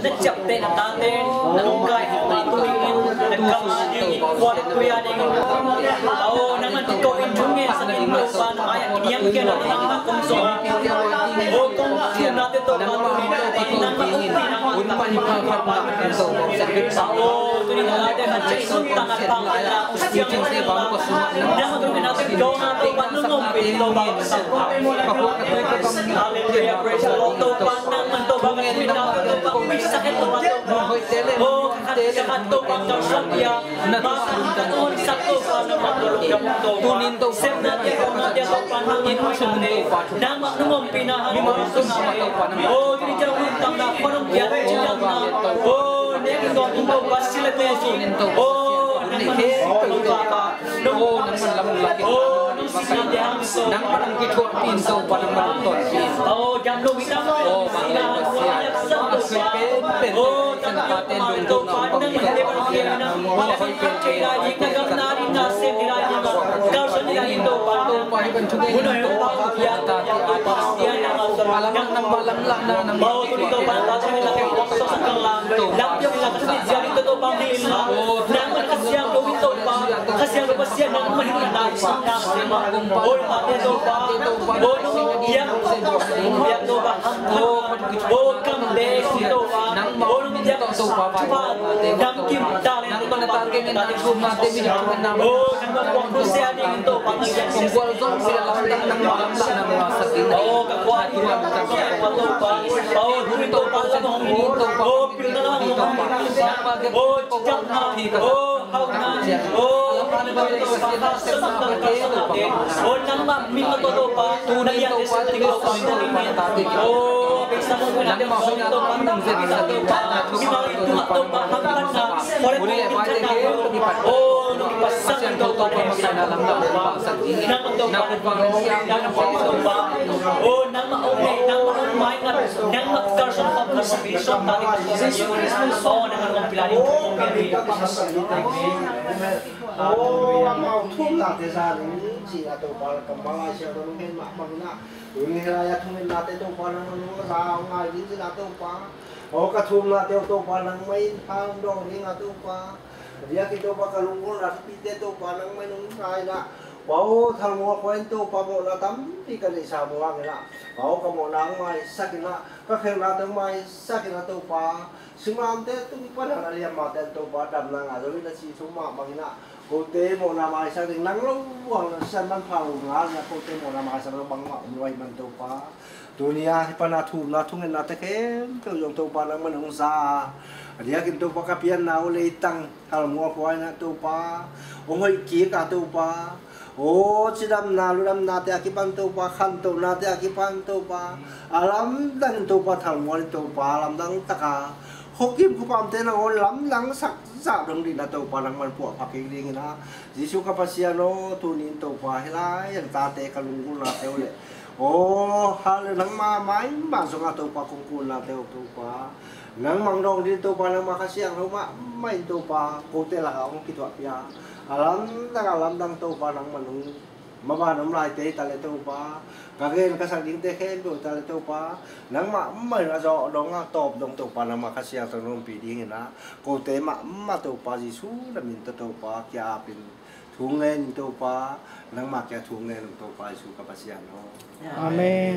na chap te na ta te na kai ta tu ing na kama ni kwat tu ya ni au na man ko in chung nge sa in lo pa na ay niam ke na na kong so o kong na te to na ni na ma un pa ni pa pa so sa bit sa o tu ni na te na che sun ta na pa na usiang se ba ko su na ma tu na te go na to pa no no pe to ba sa ko pa ko ka to ko kam hallelujah praise the Lord to pa na man to ba ni na to pa mi sa ke to ba to hoi tele o ka to pa ka sa ya na ma ka to sa to pa na ma to to tunin to sem na te ko na te to pa na in sun ne na ma no mo pinahan mo so na ma to pa na o ni ja wi tam na ko no ya chi na o ne ki to to ba sila te si o ni ke to to pa no nang man lam la ki nang parang kitwa pin so parang man to pin oh jam lo wi tam oh ma sa to pe o tan ka ten dong dong na pang ke na mo hoi pe ke ra ji ka gam na ri na se ni ra ji ma ka so ni ra ji to pa hi ban chu ge to pa ya ta ti a ta ya na malam nang malam la na nang mo to ni to pa ta sa la ke ko sa sa kang lang lam yo la ka ni ja ri to pa ni la nang man ka siang lo wi to pa ka siang lo pa siang nang man ni na sa na ôi mà tiền đâu ba ôi nó yếm yếm đâu ba ôi cầm đế đâu ba ôi nó yếm đâu ba nắm kim ta lên nó còn ta cái này chụp mà tên mình chụp nằm ôi nó còn có xe đi đâu ba nó yếm không quan trọng xe làm đang nằm mà sắc kín ôi cả qua đi qua đâu ba ôi nó đâu ba nó không đi đâu ba ôi pin nó không đi ôi chậm thì ôi hậu na ôi oh nama min to to pa tu na ya de sa tinggal pa oh bisa mo na de ma to pa nang se bisa to pa si ma tu to pa hanggan na ore oh no pasang to pa magana lang pa sa ini na to pa na to pa oh nama okay nama mai ngat nang magkarson pa sa vision tani pa oh nang kompilani oh mau thum la te sa ni chỉ là tàu pa cầm ba xe đó nó mà bằng na người là thum na te tàu pa nó ra ngay đi chỉ là tàu pa oh cả thum na te tàu pa nang mai thang dong ni là tàu pa dia cái tàu pa kalung ko ra pi te tàu pa nang mai nung sai na bảo thằng mua quen tàu pa mo na tắm thì cái này sao mua cái là bảo cái mo nang mai sakina các khen na tàu mai sakina tàu pa sumam te tu pa na liam ma te tàu pa đầm na ngà rồi là chỉ số mà bằng na cô tế một năm ai sang thì nắng lắm hoặc là sang ban phòng ngã nhà cô tế một năm ai sang nó bằng mạo nuôi mình tàu pa dunia pana thum na thung na te khem tàu dùng tàu pa là mình không xa dia kin tàu pa kapian na ole tang kalau mua kuai na tàu pa ông hơi kia cả tàu pa oh chỉ đam na lu đam na te akipan tàu pa khan tàu na te akipan tàu pa alam dang tàu pa thằng mua tàu pa alam dang taka hokim ko pam te na on lam lang sak sa dong di na tàu pa nang man pu paking ding na jisu kapasiano tunin tàu pa hilai yang ta te kalungul na te ole oh hal nang ma mai ma so nga tàu pa kungkul na te tàu pa nang mang dong di tàu pa nang makasiang ho ma mai tàu pa ko te la ong kitwa pia alam dang tàu pa nang manung maba nam lai te ta le tàu pa ka gen ka sang ding te khen bo ta le tàu pa nang ma mai na zo dong nga top dong tàu pa nang makasiang ta rom pi ding na ko te ma tàu pa jisu la min tàu pa kya pin thung len tàu pa nang ma kya thung len tàu pa jisu kapasian ho amen.